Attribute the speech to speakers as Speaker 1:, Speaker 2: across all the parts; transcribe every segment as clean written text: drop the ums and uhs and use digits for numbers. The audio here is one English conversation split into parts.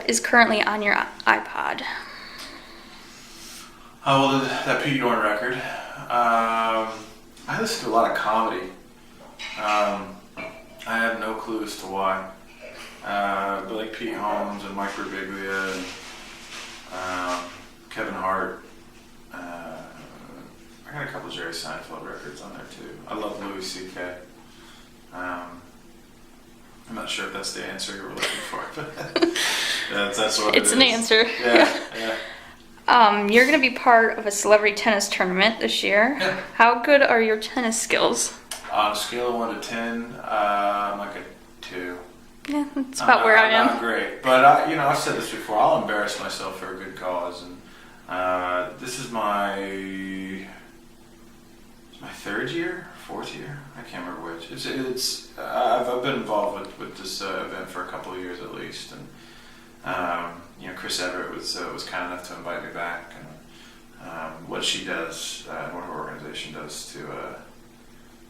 Speaker 1: what is currently on your iPod?
Speaker 2: Oh, well, that Pete Yorn record. I listen to a lot of comedy. I have no clue as to why. But like Pete Holmes and Mike Birbiglia and Kevin Hart. I got a couple of Jerry Seinfeld records on there too. I love Louis C.K. I'm not sure if that's the answer you were looking for, but that's what
Speaker 1: it's an answer.
Speaker 2: Yeah.
Speaker 1: You're going to be part of a celebrity tennis tournament this year.
Speaker 2: Yeah.
Speaker 1: How good are your tennis skills?
Speaker 2: On a scale of 1 to 10, I'm like a 2.
Speaker 1: Yeah, that's about where I am.
Speaker 2: Not great, but I've said this before. I'll embarrass myself for a good cause, and this is my 3rd year, 4th year. I can't remember which. I've been involved with this event for a couple of years at least, and Chris Everett was kind enough to invite me back, and what she does, what her organization does to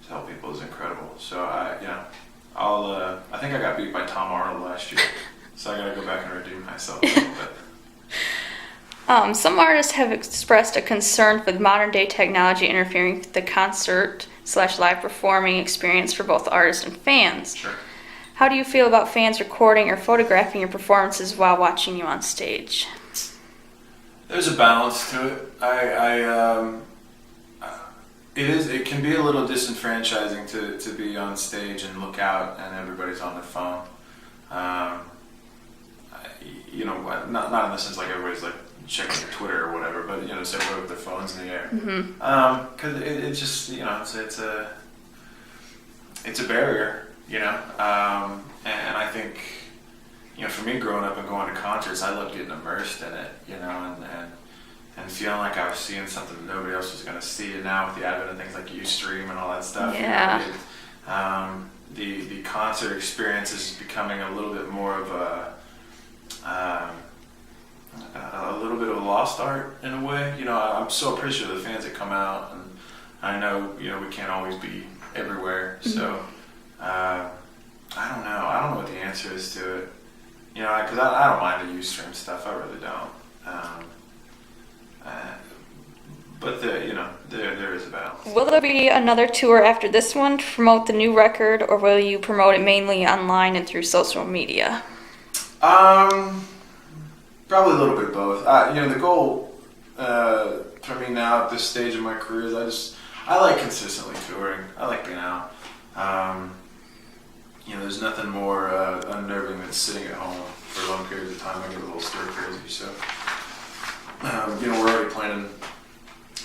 Speaker 2: help people is incredible. So I think I got beat by Tom Arnold last year, so I got to go back and redeem myself a little bit.
Speaker 1: Some artists have expressed a concern with modern day technology interfering with the concert/live performing experience for both artists and fans.
Speaker 2: Sure.
Speaker 1: How do you feel about fans recording or photographing your performances while watching you on stage?
Speaker 2: There's a balance to it. It can be a little disenfranchising to be on stage and look out and everybody's on their phone. Not in the sense like everybody's like checking their Twitter or whatever, but so everybody with their phones in the air. Because it's just it's a barrier, and I think for me growing up and going to concerts, I loved getting immersed in it, and feeling like I was seeing something that nobody else was going to see. And now with the advent of things like Ustream and all that stuff, the concert experience is becoming a little bit more of a little bit of a lost art in a way. I'm so appreciative of the fans that come out, and I know we can't always be everywhere. So I don't know. I don't know what the answer is to it. Because I don't mind the Ustream stuff. I really don't. But there is a balance.
Speaker 1: Will there be another tour after this one to promote the new record, or will you promote it mainly online and through social media?
Speaker 2: Probably a little bit of both. The goal for me now at this stage of my career is I like consistently touring. I like being out. There's nothing more unnerving than sitting at home for long periods of time. I get a little stir crazy. So, we're already planning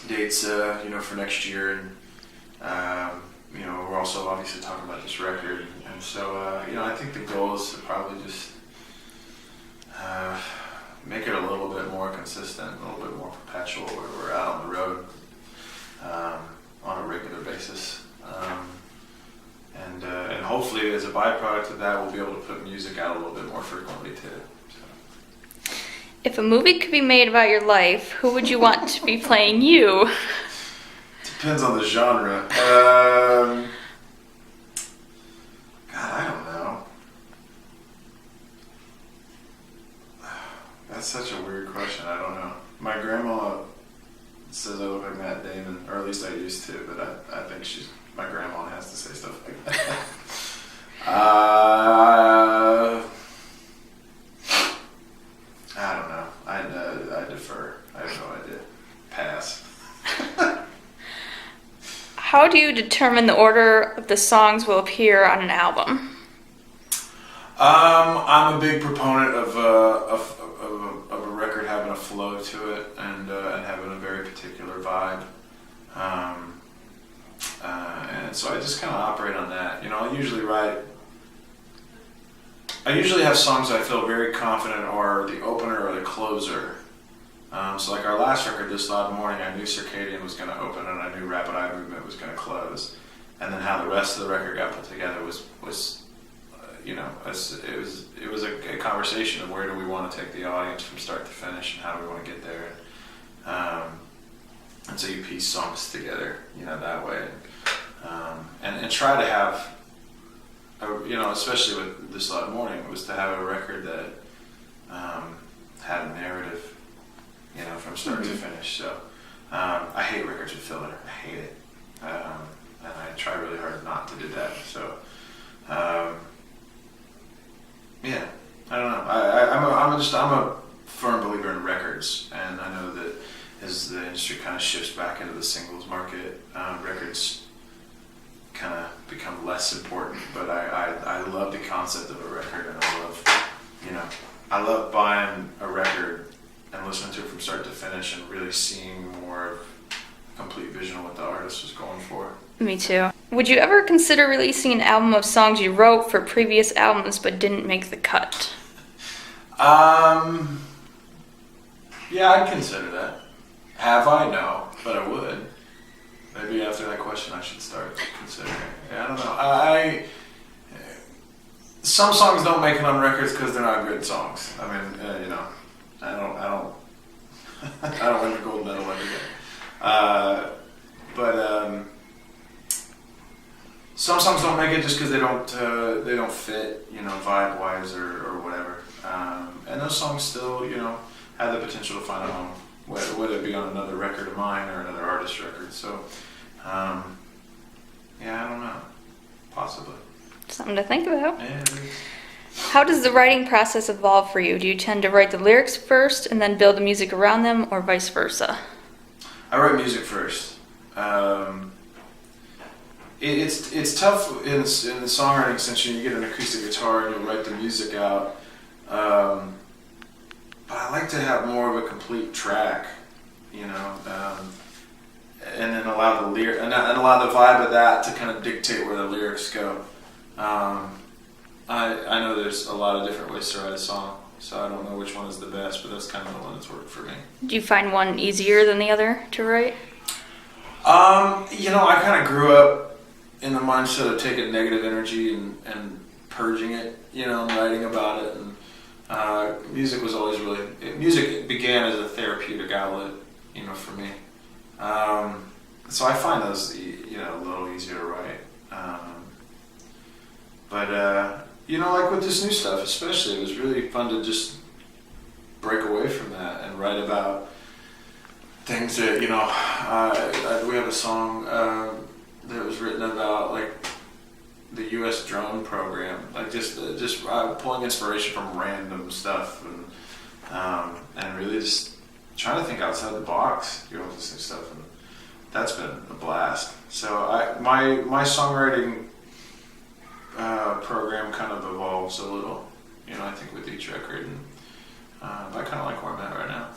Speaker 2: dates, for next year, and we're also obviously talking about this record, and so I think the goal is to probably just make it a little bit more consistent, a little bit more perpetual, where we're out on the road on a regular basis, and hopefully as a byproduct of that, we'll be able to put music out a little bit more frequently too.
Speaker 1: If a movie could be made about your life, who would you want to be playing you?
Speaker 2: Depends on the genre. God, I don't know. That's such a weird question. I don't know. My grandma says I look like Matt Damon, or at least I used to, but I think my grandma has to say stuff like that. I don't know. I defer. I have no idea. Pass.
Speaker 1: How do you determine the order of the songs will appear on an album?
Speaker 2: I'm a big proponent of a record having a flow to it and having a very particular vibe. And so I just kind of operate on that. I usually have songs I feel very confident are the opener or the closer. So like our last record, This Loud Morning, I knew Circadian was going to open and I knew Rapid Eye Movement was going to close. And then how the rest of the record got put together was it was a conversation of where do we want to take the audience from start to finish and how do we want to get there. And so you piece songs together, that way. And try to have, especially with This Loud Morning, was to have a record that had a narrative, you know, from start to finish. So I hate records with filler. I hate it, and I try really hard not to do that. So yeah, I don't know. I'm a firm believer in records, and I know that as the industry kind of shifts back into the singles market, records kind of become less important. But I love the concept of a record, and I love buying a record and listening to it from start to finish and really seeing more of a complete vision of what the artist was going for.
Speaker 1: Me too. Would you ever consider releasing an album of songs you wrote for previous albums but didn't make the cut?
Speaker 2: Yeah, I'd consider that. Have I? No, but I would. Maybe after that question I should start considering it. Yeah, I don't know. Some songs don't make it on records because they're not good songs. I mean, I don't I don't win the gold medal every day. But some songs don't make it just because they don't fit, you know, vibe wise or whatever. And those songs still, you know, have the potential to find a home, whether it be on another record of mine or another artist's record. So, yeah, I don't know. Possibly.
Speaker 1: Something to think about.
Speaker 2: Yeah.
Speaker 1: How does the writing process evolve for you? Do you tend to write the lyrics first and then build the music around them, or vice versa?
Speaker 2: I write music first. It's tough in the songwriting since you get an acoustic guitar and you'll write the music out. But I like to have more of a complete track, you know, and then allow the and allow the vibe of that to kind of dictate where the lyrics go. I know there's a lot of different ways to write a song, so I don't know which one is the best, but that's kind of the one that's worked for me.
Speaker 1: Do you find one easier than the other to write?
Speaker 2: You know, I kind of grew up in the mindset of taking negative energy and purging it, you know, and writing about it. And music was always music began as a therapeutic outlet, you know, for me. So I find those, you know, a little easier to write. But you know, like with this new stuff especially, it was really fun to just break away from that and write about things that, you know, we have a song that was written about, like, the U.S. drone program, like just pulling inspiration from random stuff and really just trying to think outside the box, you know, with this new stuff, and that's been a blast. So my songwriting program kind of evolves a little, you know, I think with each record, and I kind of like where I'm at right now.